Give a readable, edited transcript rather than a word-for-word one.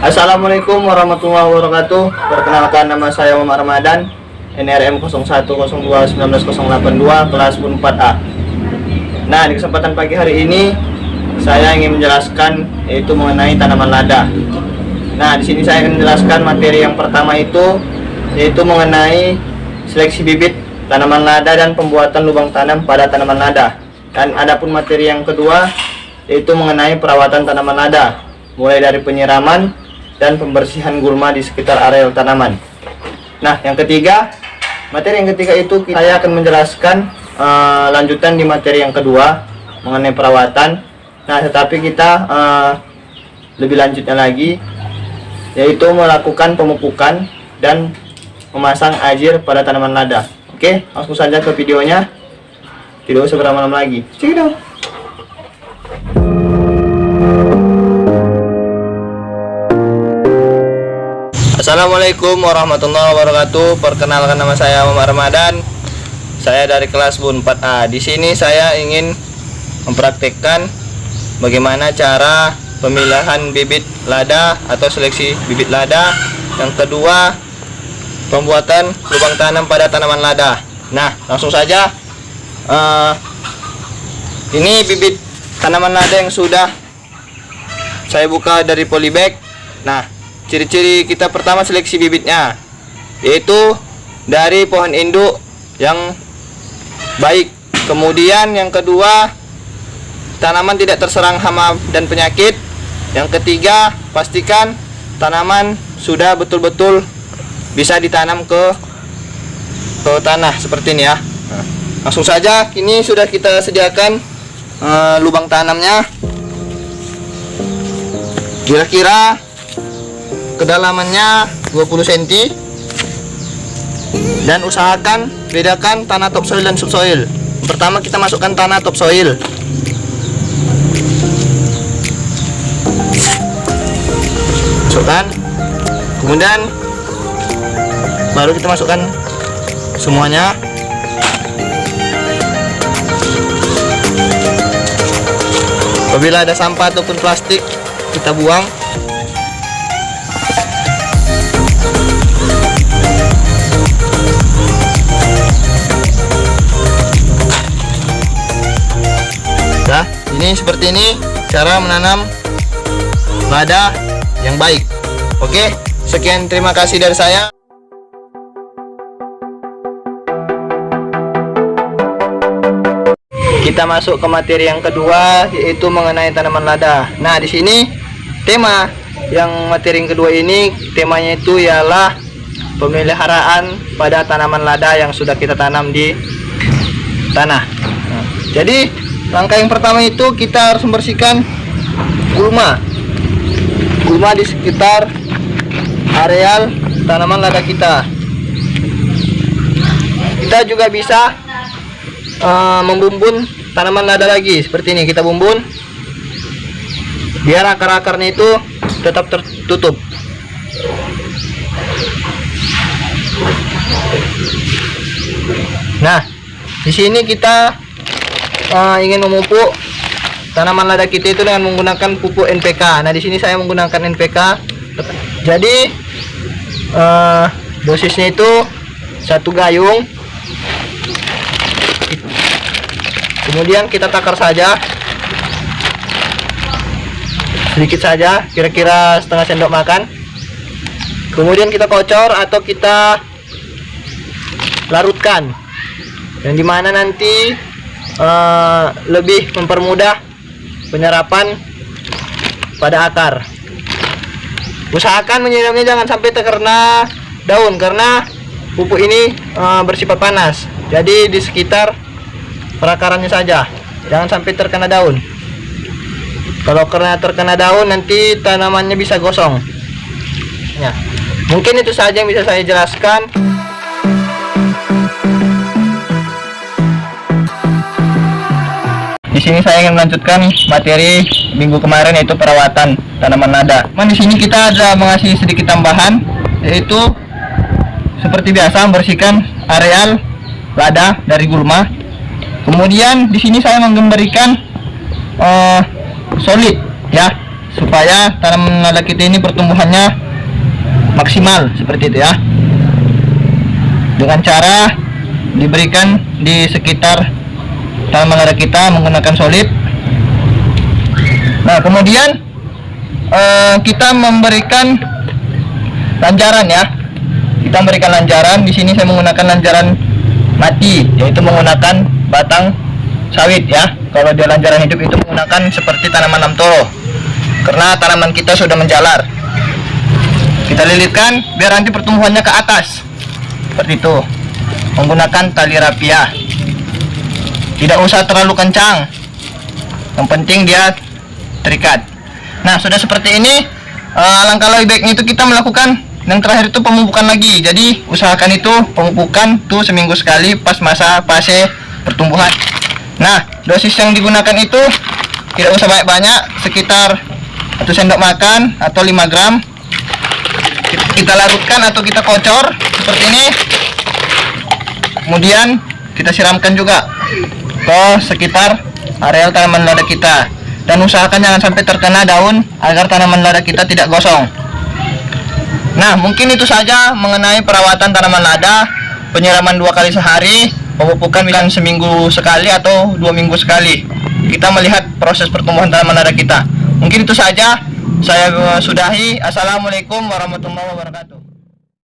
Assalamualaikum warahmatullahi wabarakatuh. Perkenalkan, nama saya Muhammad Ramadan, NRM 01021982, kelas BUN 4A. Nah, di kesempatan pagi hari ini saya ingin menjelaskan yaitu mengenai tanaman lada. Nah, di sini saya akan menjelaskan materi yang pertama yaitu mengenai seleksi bibit tanaman lada dan pembuatan lubang tanam pada tanaman lada. Dan adapun materi yang kedua yaitu mengenai perawatan tanaman lada, mulai dari penyiraman dan pembersihan gulma di sekitar areal tanaman. Nah, materi yang ketiga itu saya akan menjelaskan lanjutan di materi yang kedua mengenai perawatan. Nah, tetapi kita lebih lanjutnya lagi yaitu melakukan pemupukan dan memasang ajir pada tanaman lada. Oke, langsung saja ke videonya. Tidak usah berlama-lama lagi. Cek dong. Assalamualaikum warahmatullahi wabarakatuh. Perkenalkan, nama saya Muhammad Ramadan. Saya dari kelas BUN 4A. Di sini saya ingin mempraktikkan bagaimana cara pemilihan bibit lada atau seleksi bibit lada. Yang kedua, pembuatan lubang tanam pada tanaman lada. Nah, langsung saja. Ini bibit tanaman lada yang sudah saya buka dari polybag. Nah, ciri-ciri kita pertama seleksi bibitnya yaitu dari pohon induk yang baik. Kemudian yang kedua, tanaman tidak terserang hama dan penyakit. Yang ketiga, pastikan tanaman sudah betul-betul bisa ditanam ke tanah seperti ini ya. Nah, langsung saja, ini sudah kita sediakan lubang tanamnya. Kira-kira kedalamannya 20 cm, dan usahakan bedakan tanah topsoil dan subsoil. Pertama kita masukkan tanah topsoil. Masukkan, kemudian baru kita masukkan semuanya. Apabila ada sampah ataupun plastik, kita buang. Nah, ini seperti ini cara menanam lada yang baik. Oke, sekian, terima kasih dari saya. Kita masuk ke materi yang kedua yaitu mengenai tanaman lada. Nah, di sini tema yang materi yang kedua ini temanya itu ialah pemeliharaan pada tanaman lada yang sudah kita tanam di tanah. Nah, jadi langkah yang pertama itu kita harus membersihkan gulma di sekitar areal tanaman lada kita. Kita juga bisa membumbun tanaman lada lagi seperti ini. Kita bumbun biar akar-akarnya itu tetap tertutup. Nah, di sini kita ingin memupuk tanaman lada kita itu dengan menggunakan pupuk NPK. Nah, di sini saya menggunakan NPK. Jadi dosisnya itu 1 gayung. Kemudian kita takar saja sedikit saja, kira-kira setengah sendok makan. Kemudian kita kocor atau kita larutkan, yang dimana nanti lebih mempermudah penyerapan pada akar. Usahakan menyiramnya jangan sampai terkena daun, karena pupuk ini bersifat panas. Jadi di sekitar perakarannya saja, jangan sampai terkena daun. Kalau terkena daun nanti tanamannya bisa gosong. Ya, mungkin itu saja yang bisa saya jelaskan. Di sini saya ingin melanjutkan materi minggu kemarin yaitu perawatan tanaman lada. Di sini kita ada mengasih sedikit tambahan, yaitu seperti biasa membersihkan areal lada dari gulma. Kemudian di sini saya memberikan solid ya, supaya tanaman lada kita ini pertumbuhannya maksimal seperti itu ya, dengan cara diberikan di sekitar tanaman lada kita menggunakan solid. Nah, kemudian kita memberikan lanjaran ya. Kita memberikan lanjaran. Di sini saya menggunakan lanjaran mati, yaitu menggunakan batang sawit ya. Kalau dia lanjaran hidup itu menggunakan seperti tanaman lamtoro, karena tanaman kita sudah menjalar. Kita lilitkan biar nanti pertumbuhannya ke atas seperti itu, menggunakan tali rapia. Tidak usah terlalu kencang, yang penting dia terikat. Nah, sudah seperti ini, alangkah lebih baiknya itu kita melakukan yang terakhir itu pemupukan lagi. Jadi usahakan itu pemupukan tuh seminggu sekali pas masa fase pertumbuhan. Nah, dosis yang digunakan itu tidak usah banyak-banyak, sekitar 1 sendok makan atau 5 gram. Kita larutkan atau kita kocor seperti ini. Kemudian kita siramkan juga ke sekitar areal tanaman lada kita, dan usahakan jangan sampai terkena daun agar tanaman lada kita tidak gosong. Nah, mungkin itu saja mengenai perawatan tanaman lada. Penyiraman 2 kali sehari, pemupukan misalnya seminggu sekali atau 2 minggu sekali. Kita melihat proses pertumbuhan tanaman lada kita. Mungkin itu saja, saya sudahi. Assalamualaikum warahmatullahi wabarakatuh.